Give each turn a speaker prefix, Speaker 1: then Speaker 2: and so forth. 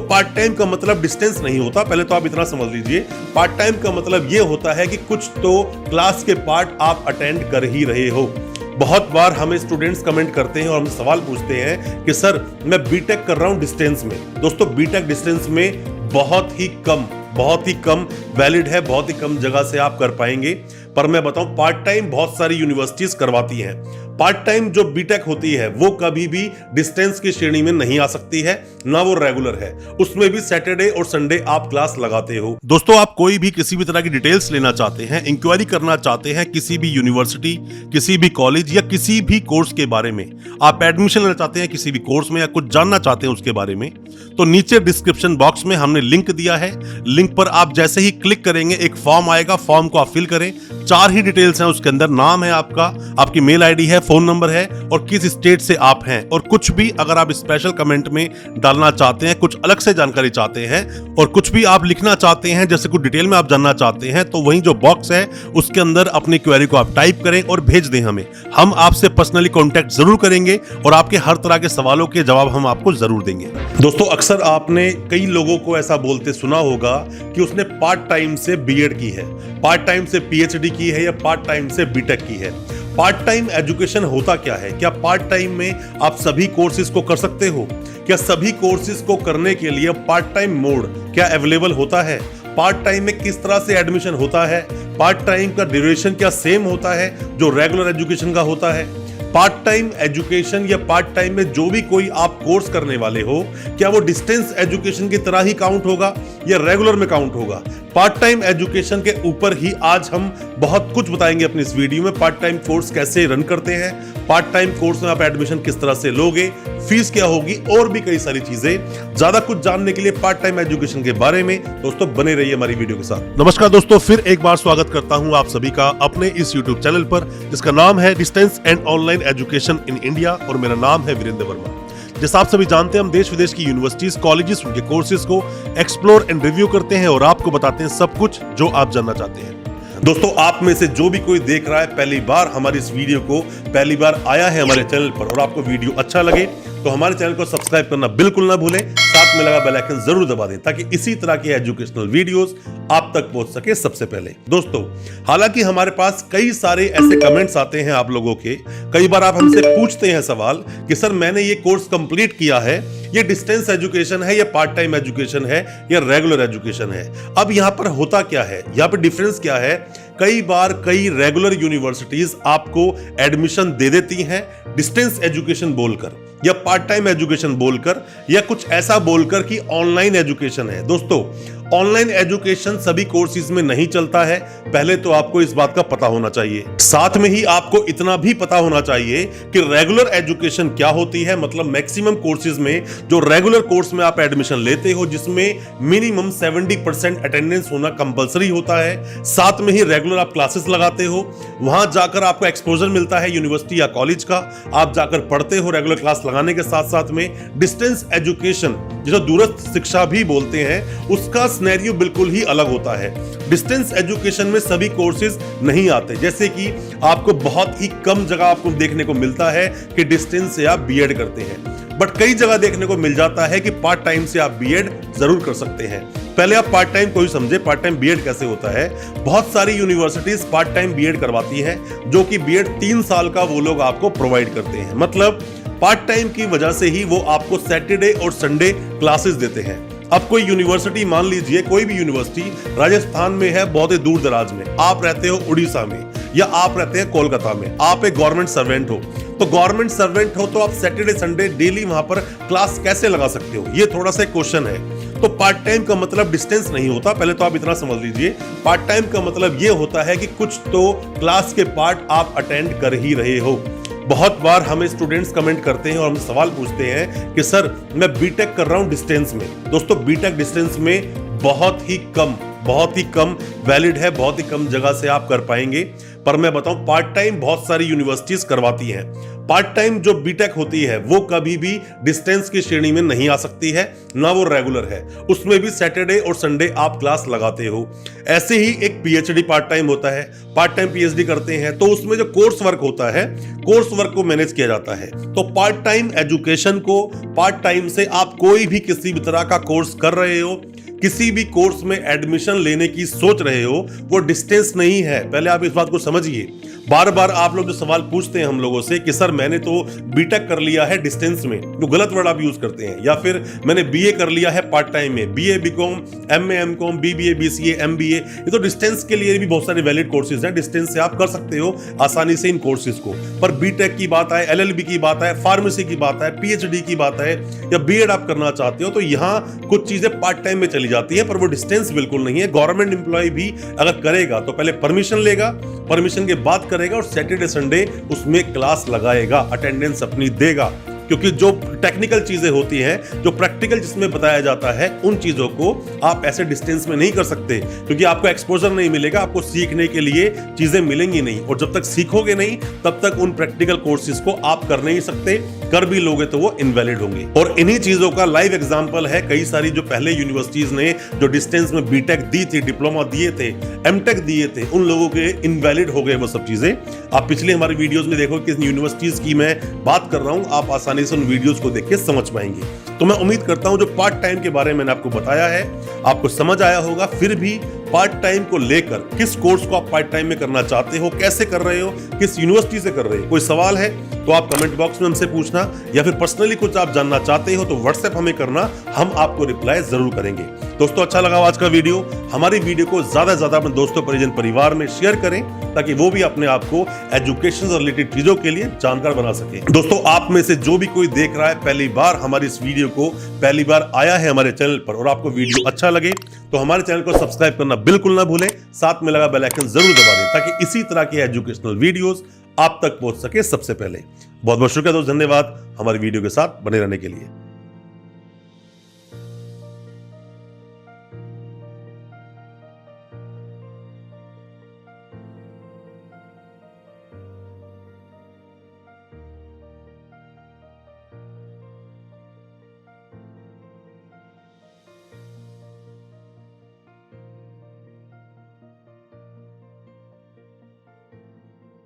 Speaker 1: Part time का मतलब distance नहीं होता, पहले तो आप इतना समझ लीजिए। पार्ट टाइम का मतलब ये होता है कि कुछ तो क्लास के पार्ट आप अटेंड कर ही रहे हो। बहुत बार हमें स्टूडेंट्स कमेंट करते हैं और हमसे सवाल पूछते हैं कि सर मैं बीटेक कर रहा हूं डिस्टेंस में। दोस्तों बीटेक डिस्टेंस में बहुत ही कम वैलिड है, बहुत ही कम जगह से आप कर पाएंगे। पर मैं बताऊं पार्ट टाइम बहुत सारी यूनिवर्सिटीज करवाती हैं। पार्ट टाइम जो बीटेक होती है वो कभी भी डिस्टेंस की श्रेणी में नहीं आ सकती है, ना वो रेगुलर है। उसमें भी सैटरडे और संडे आप क्लास लगाते हो। दोस्तों आप कोई भी किसी भी तरह की डिटेल्स लेना चाहते हैं, इंक्वायरी करना चाहते हैं किसी भी यूनिवर्सिटी, किसी भी कॉलेज या किसी भी कोर्स के बारे में, आप एडमिशन लेना चाहते हैं किसी भी कोर्स में या कुछ जानना चाहते हैं उसके बारे में, तो नीचे डिस्क्रिप्शन बॉक्स में हमने लिंक दिया है। लिंक पर आप जैसे ही क्लिक करेंगे एक फॉर्म आएगा, फॉर्म को आप फिल करें। 4 ही डिटेल्स हैं उसके अंदर, नाम है आपका, आपकी मेल आईडी है, फोन नंबर है और किस स्टेट से आप हैं। और कुछ भी अगर आप स्पेशल कमेंट में डालना चाहते हैं, कुछ अलग से जानकारी चाहते हैं और कुछ भी आप लिखना चाहते हैं, जैसे कुछ डिटेल में आप जानना चाहते हैं, तो वही जो बॉक्स है उसके अंदर अपनी क्वेरी को आप टाइप करें और भेज दें हमें। हम आपसे पर्सनली कांटेक्ट जरूर करेंगे और आपके हर तरह के सवालों के जवाब हम आपको जरूर देंगे। दोस्तों अक्सर आपने कई लोगों को ऐसा बोलते सुना होगा कि उसने पार्ट टाइम से बीएड की है, पार्ट टाइम से पीएचडी की है या पार्ट टाइम से बीटेक की है। पार्ट टाइम एजुकेशन होता क्या है? क्या पार्ट टाइम में आप सभी कोर्सेज को कर सकते हो? क्या सभी कोर्सेज को करने के लिए पार्ट टाइम मोड क्या अवेलेबल होता है? पार्ट टाइम में किस तरह से एडमिशन होता है? पार्ट टाइम का ड्यूरेशन क्या सेम होता है जो रेगुलर एजुकेशन का होता है? पार्ट टाइम एजुकेशन या पार्ट टाइम में जो भी कोई आप कोर्स करने वाले हो, क्या वो डिस्टेंस एजुकेशन की तरह ही काउंट होगा या रेगुलर में काउंट होगा? पार्ट टाइम एजुकेशन के ऊपर ही आज हम बहुत कुछ बताएंगे अपनी इस वीडियो में। पार्ट टाइम कोर्स कैसे रन करते हैं, पार्ट टाइम कोर्स में आप एडमिशन किस तरह से लोगे, फीस क्या होगी और भी कई सारी चीजें। ज्यादा कुछ जानने के लिए पार्ट टाइम एजुकेशन के बारे में दोस्तों बने रहिए हमारी वीडियो के साथ। नमस्कार दोस्तों, फिर एक बार स्वागत करता हूं आप सभी का अपने इस यूट्यूब चैनल पर जिसका नाम है distance and online education in India और मेरा नाम है वीरेंद्र वर्मा। जैसा आप सभी जानते हैं हम देश विदेश की यूनिवर्सिटीज, कॉलेजेस, उनके कोर्सेज को एक्सप्लोर एंड रिव्यू करते हैं और आपको बताते हैं सब कुछ जो आप जानना चाहते हैं। दोस्तों आप में से जो भी कोई देख रहा है पहली बार हमारी इस वीडियो को, पहली बार आया है हमारे चैनल पर और आपको वीडियो अच्छा लगे तो हमारे चैनल को सब्सक्राइब करना बिल्कुल ना भूलें, साथ में लगा बेल आइकन जरूर दबा दें ताकि इसी तरह के एजुकेशनल वीडियोस आप तक पहुंच सके सबसे पहले। दोस्तों हालांकि हमारे पास कई सारे ऐसे कमेंट्स आते हैं आप लोगों के, कई बार आप हमसे पूछते हैं सवाल कि सर मैंने ये कोर्स कंप्लीट किया है, ये डिस्टेंस एजुकेशन है या पार्ट टाइम एजुकेशन है या रेगुलर एजुकेशन है? अब यहां पर होता क्या है, यहां पर डिफरेंस क्या है? कई बार कई रेगुलर यूनिवर्सिटीज आपको एडमिशन दे देती हैं डिस्टेंस एजुकेशन बोलकर या पार्ट टाइम एजुकेशन बोलकर या कुछ ऐसा बोलकर कि ऑनलाइन एजुकेशन है। दोस्तों ऑनलाइन एजुकेशन सभी कोर्सेज में नहीं चलता है, पहले तो आपको इस बात का पता होना चाहिए। साथ में ही आपको इतना भी पता होना चाहिए कि रेगुलर एजुकेशन क्या होती है। मतलब मैक्सिमम कोर्सेज में जो रेगुलर कोर्स में आप एडमिशन लेते हो जिसमें मिनिमम 70% अटेंडेंस होना कंपलसरी होता है, साथ में ही रेगुलर आप क्लासेस लगाते हो, वहां जाकर आपको एक्सपोजर मिलता है यूनिवर्सिटी या कॉलेज का, आप जाकर पढ़ते हो रेगुलर क्लास लगाने के साथ साथ में। डिस्टेंस एजुकेशन जिसे दूरस्थ शिक्षा भी बोलते हैं, उसका सिनेरियो बिल्कुल ही अलग होता है। डिस्टेंस एजुकेशन में सभी कोर्सेज नहीं आते, जैसे कि आपको बहुत ही कम जगह आपको देखने को मिलता है कि डिस्टेंस से आप बीएड करते हैं, बट कई जगह देखने को मिल जाता है कि पार्ट टाइम से आप बीएड जरूर कर सकते हैं। पहले आप पार्ट टाइम को ही समझे, पार्ट टाइम बीएड कैसे होता है। बहुत सारी यूनिवर्सिटीज पार्ट टाइम बीएड करवाती हैं, जो कि बीएड 3 साल का वो लोग आपको प्रोवाइड करते हैं। मतलब पार्ट टाइम की वजह से ही वो आपको सैटरडे और संडे क्लासेस देते हैं। अब कोई यूनिवर्सिटी, मान लीजिए कोई भी यूनिवर्सिटी राजस्थान में है, बहुत ही दूर दराज में, आप रहते हो उड़ीसा में या आप रहते हैं कोलकाता में, आप एक गवर्नमेंट सर्वेंट हो, तो गवर्नमेंट सर्वेंट हो तो आप सैटरडे संडे डेली वहां पर क्लास कैसे लगा सकते हो? ये थोड़ा सा क्वेश्चन है। तो पार्ट टाइम का मतलब डिस्टेंस नहीं होता, पहले तो आप इतना समझ लीजिए। पार्ट टाइम का मतलब ये होता है कि कुछ तो क्लास के पार्ट आप अटेंड कर ही रहे हो। बहुत बार हमें स्टूडेंट्स कमेंट करते हैं और हमसे सवाल पूछते हैं कि सर मैं बीटेक कर रहा हूं डिस्टेंस में। दोस्तों बीटेक डिस्टेंस में बहुत ही कम वैलिड है, बहुत ही कम जगह से आप कर पाएंगे। पर मैं बताऊं पार्ट टाइम बहुत सारी यूनिवर्सिटीज करवाती हैं। पार्ट टाइम जो बीटेक होती है वो कभी भी डिस्टेंस की श्रेणी में नहीं आ सकती है, ना वो रेगुलर है। उसमें भी सैटरडे और संडे आप क्लास लगाते हो। ऐसे ही एक पीएचडी पार्ट टाइम होता है, पार्ट टाइम पीएचडी करते हैं तो उसमें जो कोर्स वर्क होता है, कोर्स वर्क को मैनेज किया जाता है। तो पार्ट टाइम एजुकेशन को, पार्ट टाइम से आप कोई भी किसी भी तरह का कोर्स कर रहे हो, किसी भी कोर्स में एडमिशन लेने की सोच रहे हो, वो डिस्टेंस नहीं है। पहले आप इस बात को समझिए। बार बार आप लोग जो सवाल पूछते हैं हम लोगों से कि सर मैंने तो बीटेक कर लिया है डिस्टेंस में, जो गलत वर्ड आप यूज करते हैं, या फिर मैंने बीए कर लिया है पार्ट टाइम में, BA BCom, MA MCom, BBA BCA MBA, ये तो डिस्टेंस के लिए भी बहुत सारे वैलिड कोर्सेज हैं। डिस्टेंस से आप कर सकते हो आसानी से इन कोर्सेज को। पर बीटेक की बात आए, एलएलबी की बात आए, फार्मेसी की बात आए, पीएचडी की बात आए, या बीएड आप करना चाहते हो, तो यहाँ कुछ चीजें पार्ट टाइम में चली जाती है, पर वो डिस्टेंस बिल्कुल नहीं है। गवर्नमेंट एम्प्लॉय भी अगर करेगा तो पहले परमिशन लेगा, परमिशन के बाद करेगा और सैटरडे संडे उसमें क्लास लगाएगा, अटेंडेंस अपनी देगा। क्योंकि जो टेक्निकल चीजें होती हैं, जो प्रैक्टिकल जिसमें बताया जाता है, उन चीजों को आप ऐसे डिस्टेंस में नहीं कर सकते, क्योंकि आपको एक्सपोजर नहीं मिलेगा, आपको सीखने के लिए चीजें मिलेंगी नहीं। और जब तक सीखोगे नहीं तब तक उन प्रैक्टिकल कोर्सेज को आप कर नहीं सकते। कर भी लोगे तो वो इनवैलिड होंगे। और इन्हीं चीजों का लाइव एग्जांपल है कई सारी जो पहले यूनिवर्सिटीज ने जो डिस्टेंस में बीटेक दी थी, डिप्लोमा दिए थे, एमटेक दिए थे, उन लोगों के इनवैलिड हो गए वो सब चीजें। आप पिछले हमारे वीडियोस में देखो किस यूनिवर्सिटीज की मैं बात कर रहा हूं, आप आसानी से उन वीडियोस को देख के समझ पाएंगे। तो मैं उम्मीद करता हूं जो पार्ट टाइम के बारे में मैंने आपको बताया है आपको समझ आया होगा। फिर भी पार्ट टाइम को लेकर किस कोर्स को आप पार्ट टाइम में करना चाहते हो, कैसे कर रहे हो, किस यूनिवर्सिटी से कर रहे हो, कोई सवाल है तो आप कमेंट बॉक्स में हमसे पूछना, या फिर पर्सनली कुछ आप जानना चाहते हो तो व्हाट्सएप हमें करना, हम आपको रिप्लाई जरूर करेंगे। दोस्तों अच्छा लगा आज का वीडियो, हमारी वीडियो को ज्यादा से ज्यादा अपने दोस्तों, परिजन, परिवार में शेयर करें ताकि वो भी अपने आप को एजुकेशन से रिलेटेड चीजों के लिए जानकार बना सके। दोस्तों आप में से जो भी कोई देख रहा है पहली बार हमारी इस वीडियो को, पहली बार आया है हमारे चैनल पर और आपको वीडियो अच्छा लगे तो हमारे चैनल को सब्सक्राइब करना बिल्कुल ना भूलें, साथ में लगा बेल आइकन जरूर दबा दें ताकि इसी तरह के एजुकेशनल वीडियोस आप तक पहुंच सके सबसे पहले। बहुत बहुत शुक्रिया दोस्त, धन्यवाद हमारी वीडियो के साथ बने रहने के लिए।